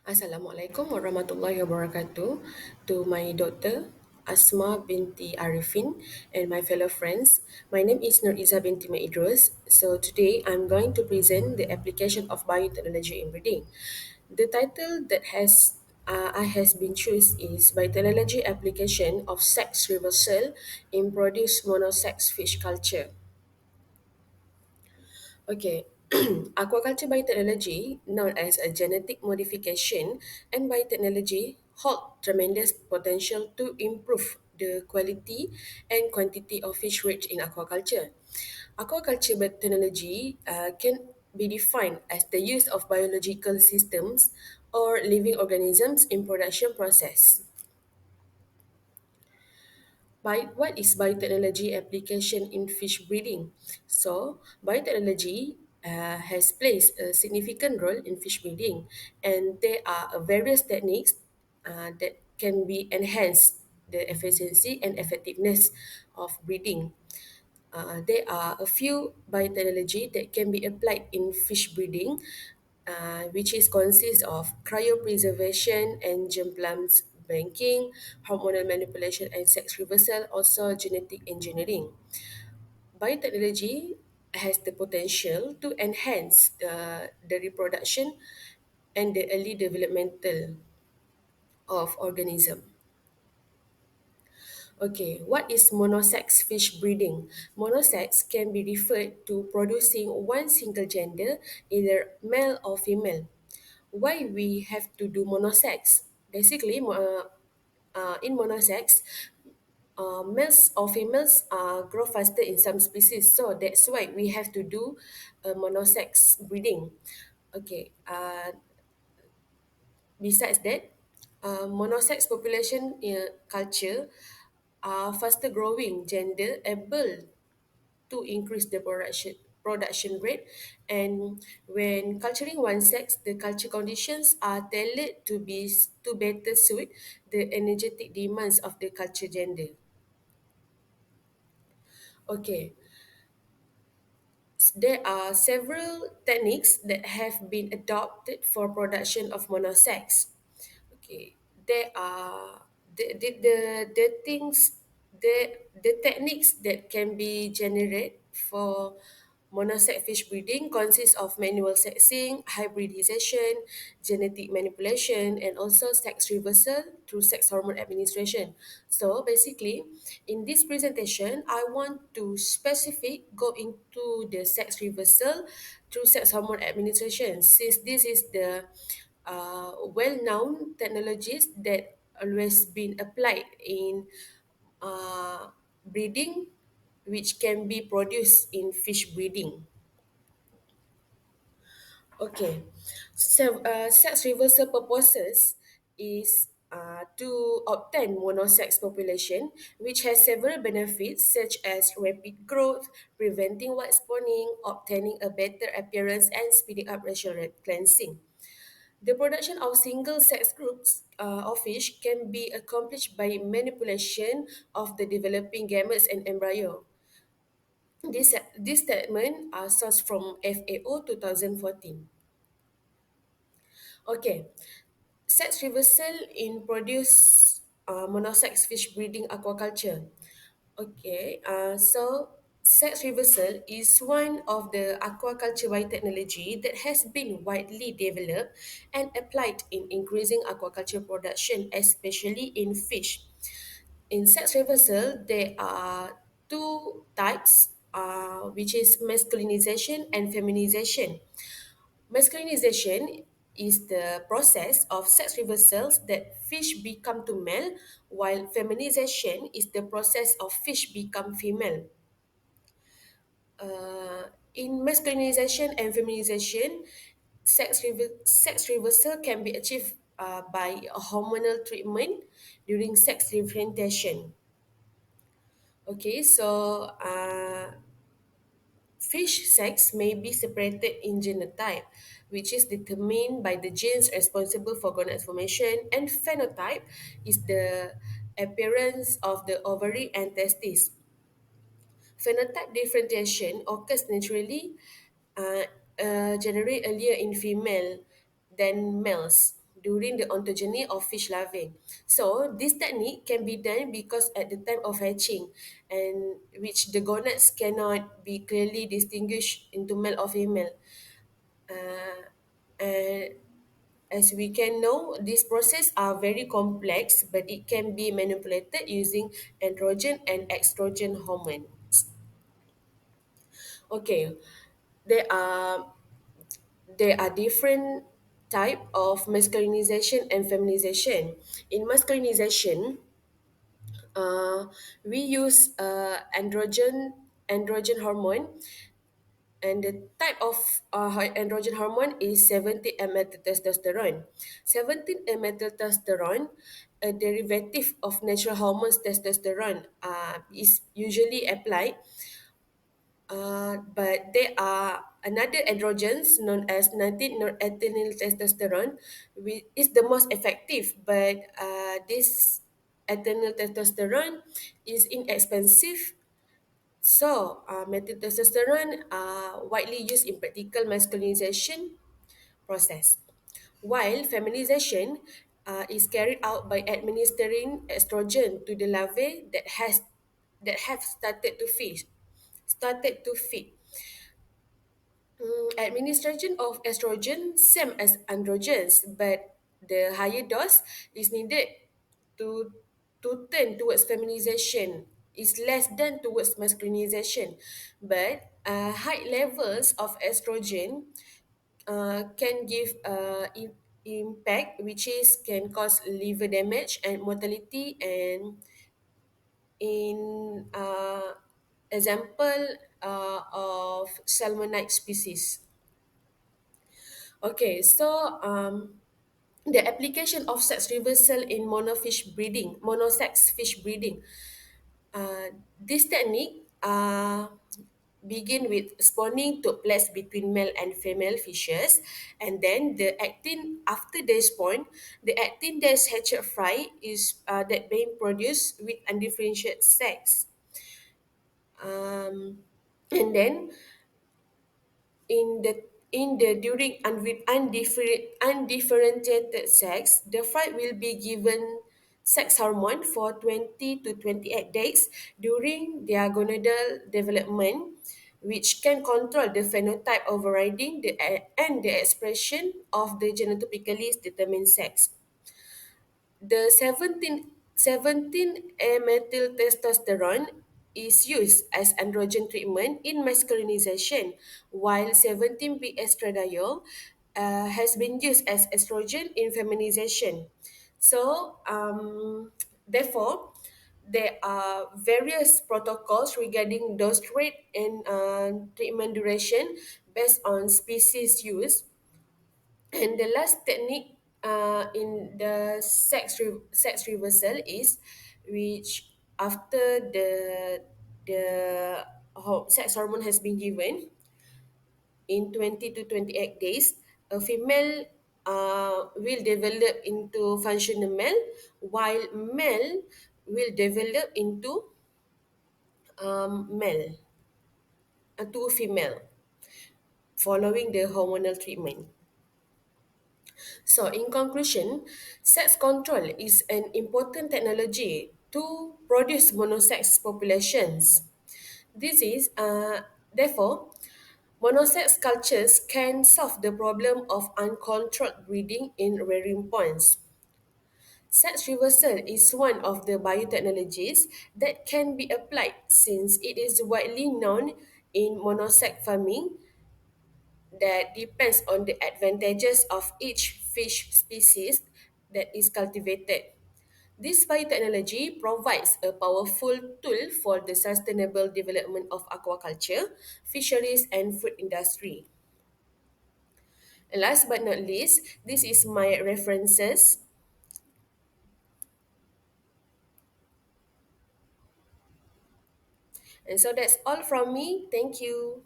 Assalamualaikum warahmatullahi wabarakatuh. To my daughter Asma binti Arifin and my fellow friends, my name is Nur Iza binti Maidrus. So today I'm going to present the application of biotechnology in breeding. The title that I has been chosen is Biotechnology Application of Sex Reversal in Produce Monosex Fish Culture. Okay, aquaculture biotechnology, known as a genetic modification and biotechnology, hold tremendous potential to improve the quality and quantity of fish raised in aquaculture. Aquaculture biotechnology can be defined as the use of biological systems or living organisms in production process. What is biotechnology application in fish breeding? So, biotechnology has played a significant role in fish breeding, and there are various techniques that can be enhanced the efficiency and effectiveness of breeding. There are a few biotechnology that can be applied in fish breeding, which is consists of cryopreservation and germplasm banking, hormonal manipulation and sex reversal, also genetic engineering. Biotechnology has the potential to enhance the reproduction and the early developmental of organism. Okay, what is monosex fish breeding? Monosex can be referred to producing one single gender, either male or female. Why we have to do monosex? Basically, in monosex, males or females grow faster in some species, so that's why we have to do monosex breeding. Okay, besides that, monosex population in culture are faster growing gender able to increase the production rate, and when culturing one sex the culture conditions are tailored to better suit the energetic demands of the culture gender. Okay, there are several techniques that have been adopted for production of monosex. Okay, there are the things the techniques that can be generated for monosex fish breeding consists of manual sexing, hybridization, genetic manipulation, and also sex reversal through sex hormone administration. So basically, in this presentation, I want to specific go into the sex reversal through sex hormone administration, since this is the well-known technologies that always been applied in breeding, which can be produced in fish breeding. Okay, so sex reversal purposes is to obtain monosex population, which has several benefits such as rapid growth, preventing white spawning, obtaining a better appearance, and speeding up racial cleansing. The production of single sex groups of fish can be accomplished by manipulation of the developing gametes and embryo. This statement are sourced from FAO 2014. Okay, sex reversal in produce monosex fish breeding aquaculture. Okay, so sex reversal is one of the aquaculture biotechnology that has been widely developed and applied in increasing aquaculture production, especially in fish. In sex reversal, there are two types, which is masculinization and feminization. Masculinization is the process of sex reversals that fish become to male, while feminization is the process of fish become female. In masculinization and feminization, sex reversal can be achieved by a hormonal treatment during sex differentiation. Okay, so fish sex may be separated in genotype, which is determined by the genes responsible for gonad formation, and phenotype is the appearance of the ovary and testes. Phenotype differentiation occurs naturally, uh, generally earlier in female than males. during the ontogeny of fish larvae. So this technique can be done because at the time of hatching, and which the gonads cannot be clearly distinguished into male or female. And as we can know, these processes are very complex, but it can be manipulated using androgen and estrogen hormones. Okay, there are there are different type of masculinization and feminization. In masculinization, uh, we use androgen hormone, and the type of androgen hormone is 17-methyltestosterone. 17-methyltestosterone, a derivative of natural hormones testosterone, is usually applied, but there are another androgens known as 19-norethinyl testosterone, which is the most effective, but this ethinyl testosterone is inexpensive. So, methyl testosterone are widely used in practical masculinization process, while feminization is carried out by administering estrogen to the larvae that have started to feed. Administration of estrogen same as androgens, but the higher dose is needed to turn towards feminization. Is less than towards masculinization, but high levels of estrogen can give impact, which is can cause liver damage and mortality, and in example of salmonite species. Okay, so the application of sex reversal in monosex fish breeding. This technique begin with spawning took place between male and female fishes, and then the actin after they spawn, the actin dash hatchet fry is that being produced with undifferentiated sex. And then in the during and with undifferentiated sex, the fry will be given sex hormone for 20 to 28 days during their gonadal development, which can control the phenotype overriding and the expression of the genotypically determined sex. The 17 methyltestosterone is used as androgen treatment in masculinization, while 17B estradiol has been used as estrogen in feminization. So, therefore, there are various protocols regarding dose rate and treatment duration based on species use. And the last technique in the sex reversal is which after the sex hormone has been given in 20 to 28 days, a female will develop into functional male, while male will develop into male, to female following the hormonal treatment. So, in conclusion, sex control is an important technology to produce monosex populations. This is, therefore, monosex cultures can solve the problem of uncontrolled breeding in rearing ponds. Sex reversal is one of the biotechnologies that can be applied since it is widely known in monosex farming that depends on the advantages of each fish species that is cultivated. This biotechnology provides a powerful tool for the sustainable development of aquaculture, fisheries, and food industry. And last but not least, this is my references. And so that's all from me. Thank you.